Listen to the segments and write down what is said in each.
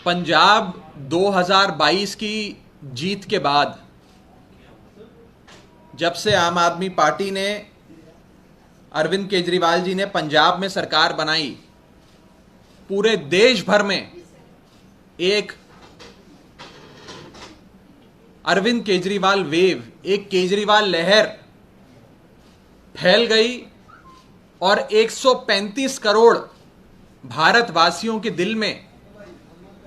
पंजाब 2022 की जीत के बाद जब से आम आदमी पार्टी ने, अरविंद केजरीवाल जी ने पंजाब में सरकार बनाई, पूरे देश भर में एक अरविंद केजरीवाल वेव, एक केजरीवाल लहर फैल गई और 135 करोड़ भारतवासियों के दिल में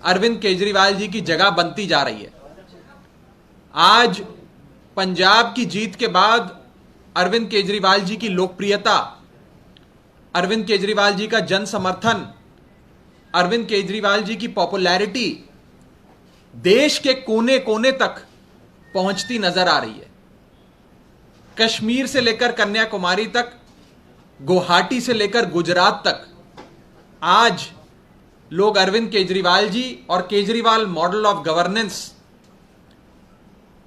अरविंद केजरीवाल जी की जगह बनती जा रही है। आज पंजाब की जीत के बाद अरविंद केजरीवाल जी की लोकप्रियता, अरविंद केजरीवाल जी का जन समर्थन, अरविंद केजरीवाल जी की पॉपुलैरिटी देश के कोने कोने तक पहुंचती नजर आ रही है। कश्मीर से लेकर कन्याकुमारी तक, गुवाहाटी से लेकर गुजरात तक आज लोग अरविंद केजरीवाल जी और केजरीवाल मॉडल ऑफ गवर्नेंस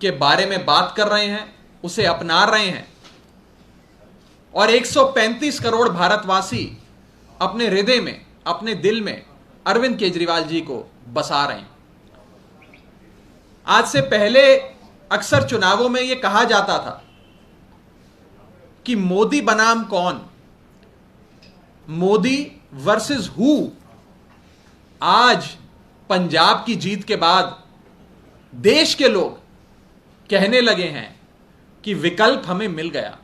के बारे में बात कर रहे हैं, उसे अपना रहे हैं और 135 करोड़ भारतवासी अपने हृदय में, अपने दिल में अरविंद केजरीवाल जी को बसा रहे हैं। आज से पहले अक्सर चुनावों में यह कहा जाता था कि मोदी बनाम कौन, मोदी वर्सेस हु। आज पंजाब की जीत के बाद देश के लोग कहने लगे हैं कि विकल्प हमें मिल गया।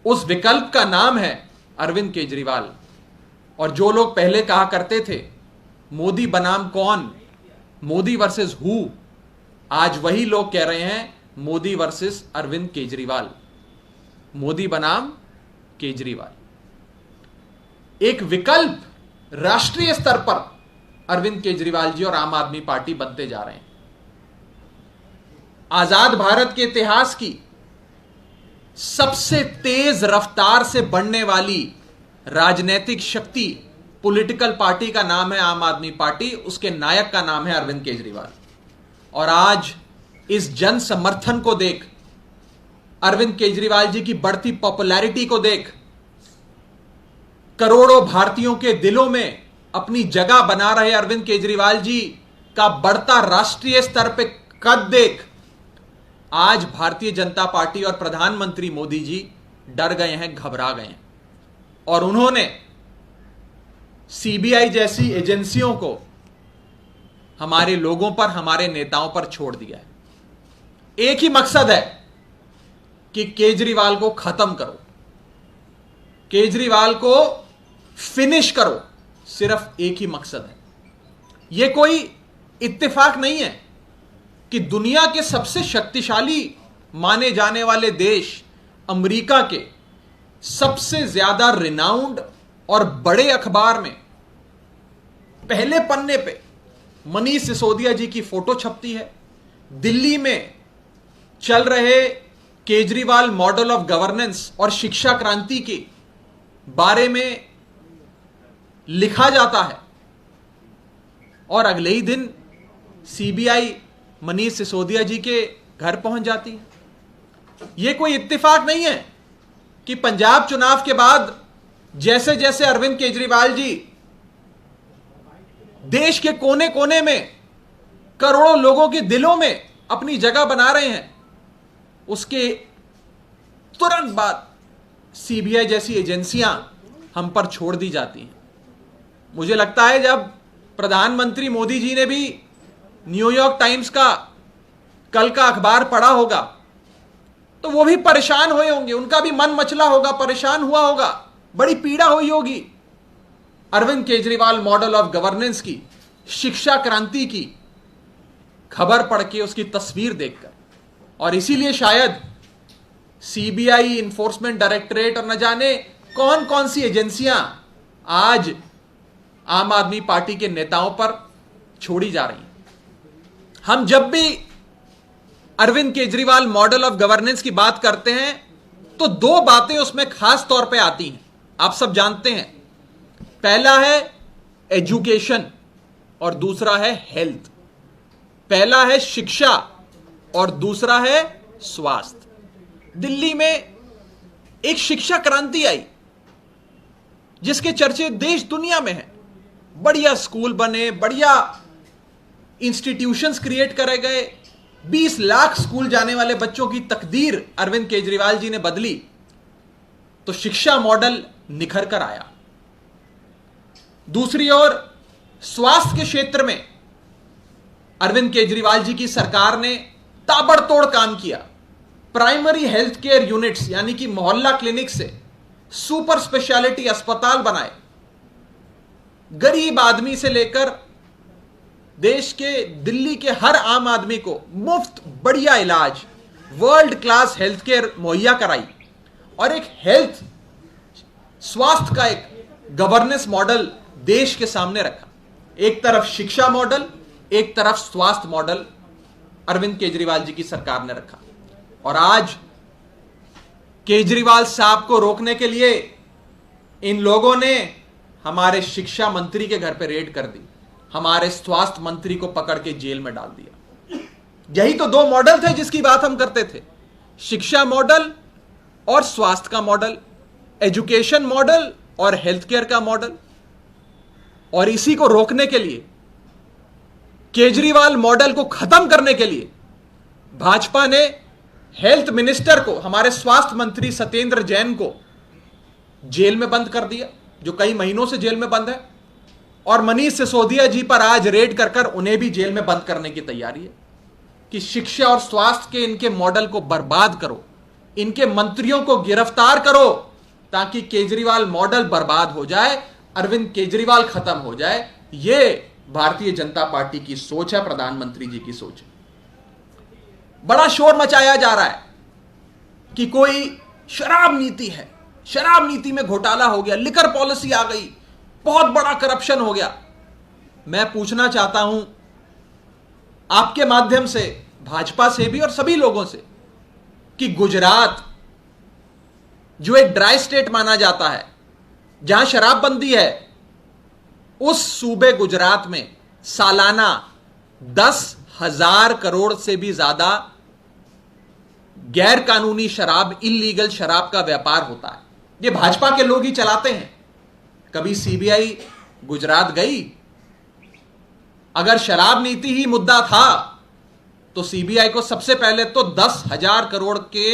उस विकल्प का नाम है अरविंद केजरीवाल। और जो लोग पहले कहा करते थे मोदी बनाम कौन, मोदी वर्सेस हु, आज वही लोग कह रहे हैं मोदी वर्सेस अरविंद केजरीवाल, मोदी बनाम केजरीवाल। एक विकल्प राष्ट्रीय स्तर पर अरविंद केजरीवाल जी और आम आदमी पार्टी बनते जा रहे हैं। आजाद भारत के इतिहास की सबसे तेज रफ्तार से बढ़ने वाली राजनीतिक शक्ति, पॉलिटिकल पार्टी का नाम है आम आदमी पार्टी, उसके नायक का नाम है अरविंद केजरीवाल। और आज इस जन समर्थन को देख, अरविंद केजरीवाल जी की बढ़ती पॉपुलैरिटी को देख, करोड़ों भारतीयों के दिलों में अपनी जगह बना रहे अरविंद केजरीवाल जी का बढ़ता राष्ट्रीय स्तर पर कद देख, आज भारतीय जनता पार्टी और प्रधानमंत्री मोदी जी डर गए हैं, घबरा गए हैं और उन्होंने सीबीआई जैसी एजेंसियों को हमारे लोगों पर, हमारे नेताओं पर छोड़ दिया है। एक ही मकसद है कि केजरीवाल को खत्म करो, केजरीवाल को फिनिश करो, सिर्फ एक ही मकसद है। यह कोई इत्तेफाक नहीं है कि दुनिया के सबसे शक्तिशाली माने जाने वाले देश अमेरिका के सबसे ज्यादा रिनाउंड और बड़े अखबार में पहले पन्ने पे मनीष सिसोदिया जी की फोटो छपती है। दिल्ली में चल रहे केजरीवाल मॉडल ऑफ गवर्नेंस और शिक्षा क्रांति के बारे में लिखा जाता है और अगले ही दिन सीबीआई मनीष सिसोदिया जी के घर पहुंच जाती है। यह कोई इत्तेफाक नहीं है कि पंजाब चुनाव के बाद जैसे जैसे अरविंद केजरीवाल जी देश के कोने कोने में करोड़ों लोगों के दिलों में अपनी जगह बना रहे हैं, उसके तुरंत बाद सीबीआई जैसी एजेंसियां हम पर छोड़ दी जाती हैं। मुझे लगता है जब प्रधानमंत्री मोदी जी ने भी न्यूयॉर्क टाइम्स का कल का अखबार पढ़ा होगा तो वो भी परेशान हुए होंगे, उनका भी मन मचला होगा, परेशान हुआ होगा, बड़ी पीड़ा हुई होगी Arvind Kejriwal model of governance की, शिक्षा क्रांति की खबर पढ़ के, उसकी तस्वीर देखकर। और इसीलिए शायद सीबीआई, इन्फोर्समेंट डायरेक्टरेट और न जाने कौन कौन सी एजेंसियां आज आम आदमी पार्टी के नेताओं पर छोड़ी जा रही हैं। हम जब भी Arvind Kejriwal model of governance की बात करते हैं तो दो बातें उसमें खास तौर पे आती हैं, आप सब जानते हैं। पहला है एजुकेशन और दूसरा है हेल्थ। पहला है शिक्षा और दूसरा है स्वास्थ्य। दिल्ली में एक शिक्षा क्रांति आई जिसके चर्चे देश दुनिया में हैं। बढ़िया स्कूल बने, बढ़िया इंस्टीट्यूशंस क्रिएट करे गए, 20 लाख स्कूल जाने वाले बच्चों की तकदीर अरविंद केजरीवाल जी ने बदली, तो शिक्षा मॉडल निखर कर आया। दूसरी ओर स्वास्थ्य के क्षेत्र में अरविंद केजरीवाल जी की सरकार ने ताबड़तोड़ काम किया। प्राइमरी हेल्थ केयर यूनिट्स यानी कि मोहल्ला क्लिनिक से सुपर स्पेशलिटी अस्पताल बनाए। गरीब आदमी से लेकर देश के दिल्ली के हर आम आदमी को मुफ्त बढ़िया इलाज, वर्ल्ड क्लास हेल्थ केयर मुहैया कराई और एक हेल्थ स्वास्थ्य का एक गवर्नेंस मॉडल देश के सामने रखा। एक तरफ शिक्षा मॉडल, एक तरफ स्वास्थ्य मॉडल अरविंद केजरीवाल जी की सरकार ने रखा। और आज केजरीवाल साहब को रोकने के लिए इन लोगों ने हमारे शिक्षा मंत्री के घर पे रेड कर दी, हमारे स्वास्थ्य मंत्री को पकड़ के जेल में डाल दिया। यही तो दो मॉडल थे जिसकी बात हम करते थे, शिक्षा मॉडल और स्वास्थ्य का मॉडल, एजुकेशन मॉडल और हेल्थ केयर का मॉडल। और इसी को रोकने के लिए, केजरीवाल मॉडल को खत्म करने के लिए भाजपा ने हेल्थ मिनिस्टर को, हमारे स्वास्थ्य मंत्री सत्येंद्र जैन को जेल में बंद कर दिया, जो कई महीनों से जेल में बंद है। और मनीष सिसोदिया जी पर आज रेड कर कर उन्हें भी जेल में बंद करने की तैयारी है कि शिक्षा और स्वास्थ्य के इनके मॉडल को बर्बाद करो, इनके मंत्रियों को गिरफ्तार करो, ताकि केजरीवाल मॉडल बर्बाद हो जाए, अरविंद केजरीवाल खत्म हो जाए। यह भारतीय जनता पार्टी की सोच है, प्रधानमंत्री जी की सोच है। बड़ा शोर मचाया जा रहा है कि कोई शराब नीति है, शराब नीति में घोटाला हो गया, लिकर पॉलिसी आ गई, बहुत बड़ा करप्शन हो गया। मैं पूछना चाहता हूं आपके माध्यम से भाजपा से भी और सभी लोगों से कि गुजरात जो एक ड्राई स्टेट माना जाता है, जहां शराबबंदी है, उस सूबे गुजरात में सालाना 10,000 करोड़ से भी ज्यादा गैर कानूनी शराब, इल्लीगल शराब का व्यापार होता है। ये भाजपा के लोग ही चलाते हैं। कभी सीबीआई गुजरात गई? अगर शराब नीति ही मुद्दा था तो सीबीआई को सबसे पहले तो 10,000 करोड़ के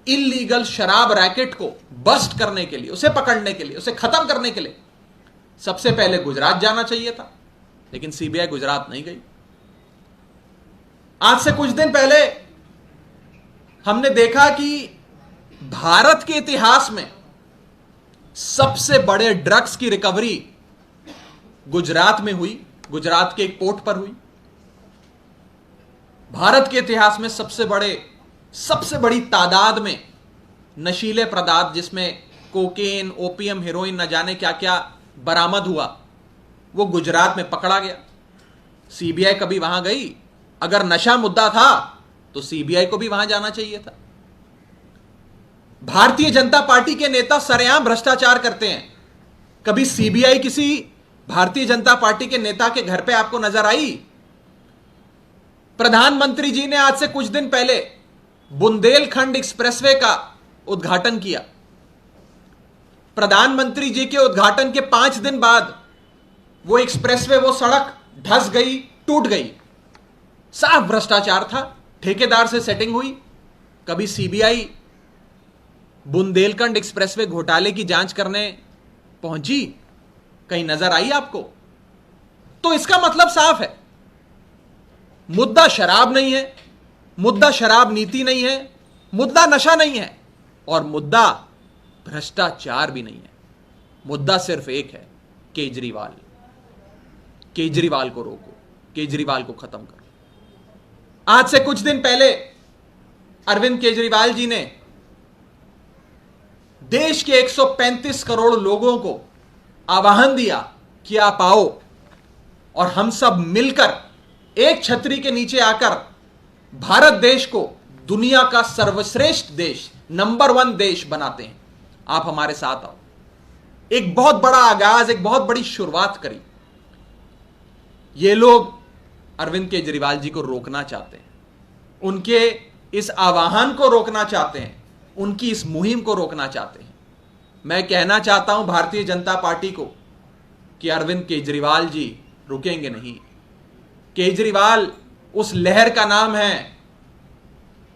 इल्लीगल शराब रैकेट को बस्ट करने के लिए, उसे पकड़ने के लिए, उसे खत्म करने के लिए सबसे पहले गुजरात जाना चाहिए था। लेकिन सीबीआई गुजरात नहीं गई। आज से कुछ दिन पहले हमने देखा कि भारत के इतिहास में सबसे बड़े ड्रग्स की रिकवरी गुजरात में हुई, गुजरात के एक पोर्ट पर हुई। भारत के इतिहास में सबसे बड़ी तादाद में नशीले पदार्थ, जिसमें कोकेन, ओपियम, हेरोइन, न जाने क्या क्या बरामद हुआ, वो गुजरात में पकड़ा गया। सीबीआई कभी वहां गई? अगर नशा मुद्दा था तो सीबीआई को भी वहां जाना चाहिए था। भारतीय जनता पार्टी के नेता सरेआम भ्रष्टाचार करते हैं। कभी सीबीआई किसी भारतीय जनता पार्टी के नेता के घर पे आपको नजर आई? प्रधानमंत्री जी ने आज से कुछ दिन पहले बुंदेलखंड एक्सप्रेसवे का उद्घाटन किया। प्रधानमंत्री जी के उद्घाटन के 5 दिन बाद वो एक्सप्रेसवे, वो सड़क धंस गई, टूट गई। साफ भ्रष्टाचार था, ठेकेदार से सेटिंग हुई। कभी सीबीआई बुंदेलखंड एक्सप्रेसवे घोटाले की जांच करने पहुंची? कहीं नजर आई आपको? तो इसका मतलब साफ है, मुद्दा शराब नहीं है, मुद्दा शराब नीति नहीं है, मुद्दा नशा नहीं है, और मुद्दा भ्रष्टाचार भी नहीं है। मुद्दा सिर्फ एक है, केजरीवाल। केजरीवाल को रोको, केजरीवाल को खत्म करो। आज से कुछ दिन पहले अरविंद केजरीवाल जी ने देश के 135 करोड़ लोगों को आह्वान दिया कि आप आओ और हम सब मिलकर एक छतरी के नीचे आकर भारत देश को दुनिया का सर्वश्रेष्ठ देश, नंबर 1 देश बनाते हैं। आप हमारे साथ आओ। एक बहुत बड़ा आगाज, एक बहुत बड़ी शुरुआत करी। ये लोग अरविंद केजरीवाल जी को रोकना चाहते हैं, उनके इस आह्वान को रोकना चाहते हैं, उनकी इस मुहिम को रोकना चाहते हैं। मैं कहना चाहता हूं भारतीय जनता पार्टी को कि अरविंद केजरीवाल जी रुकेंगे नहीं। केजरीवाल उस लहर का नाम है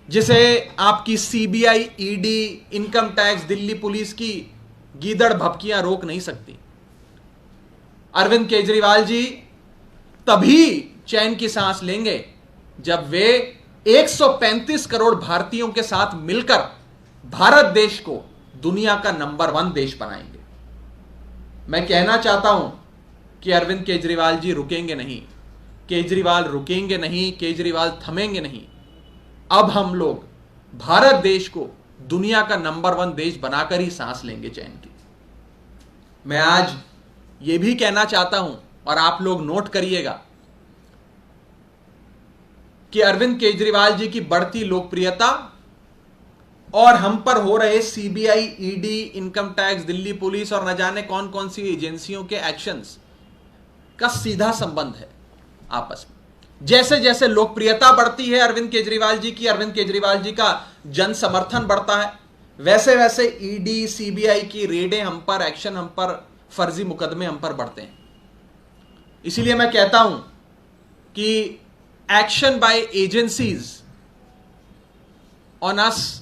जिसे आपकी CBI, ED, income tax, Delhi police की गीदड़ भभकियां रोक नहीं सकती। अरविंद केजरीवाल जी तभी चैन की सांस लेंगे जब वे 135 करोड़ भारतीयों के साथ मिलकर भारत देश को दुनिया का नंबर 1 देश बनाएंगे। मैं कहना चाहता हूं कि अरविंद केजरीवाल जी रुकेंगे नहीं, केजरीवाल रुकेंगे नहीं, केजरीवाल थमेंगे नहीं। अब हम लोग भारत देश को दुनिया का नंबर 1 देश बनाकर ही सांस लेंगे चैन की। मैं आज यह भी कहना चाहता हूं और आप लोग नोट करिएगा कि अरविंद केजरीवाल जी की बढ़ती लोकप्रियता और हम पर हो रहे CBI, ED, income tax, Delhi police और न जाने कौन कौन सी एजेंसियों के एक्शंस का सीधा संबंध है आपस में। जैसे जैसे लोकप्रियता बढ़ती है अरविंद केजरीवाल जी की, अरविंद केजरीवाल जी का जन समर्थन बढ़ता है, वैसे वैसे ईडी, सीबीआई की रेडें हम पर, एक्शन हम पर, फर्जी मुकदमे हम पर बढ़ते हैं। इसीलिए मैं कहता हूं कि action by agencies on us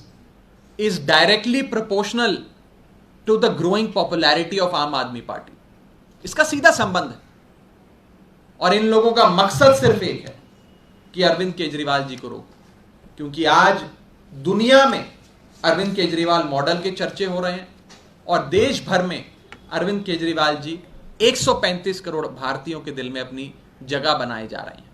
is directly proportional to the growing popularity of आम आदमी पार्टी। इसका सीधा संबंध है और इन लोगों का मकसद सिर्फ एक है कि अरविंद केजरीवाल जी को रोको, क्योंकि आज दुनिया में अरविंद केजरीवाल मॉडल के चर्चे हो रहे हैं और देश भर में अरविंद केजरीवाल जी 135 करोड़ भारतीयों के दिल में अपनी जगह बनाए जा रहे हैं।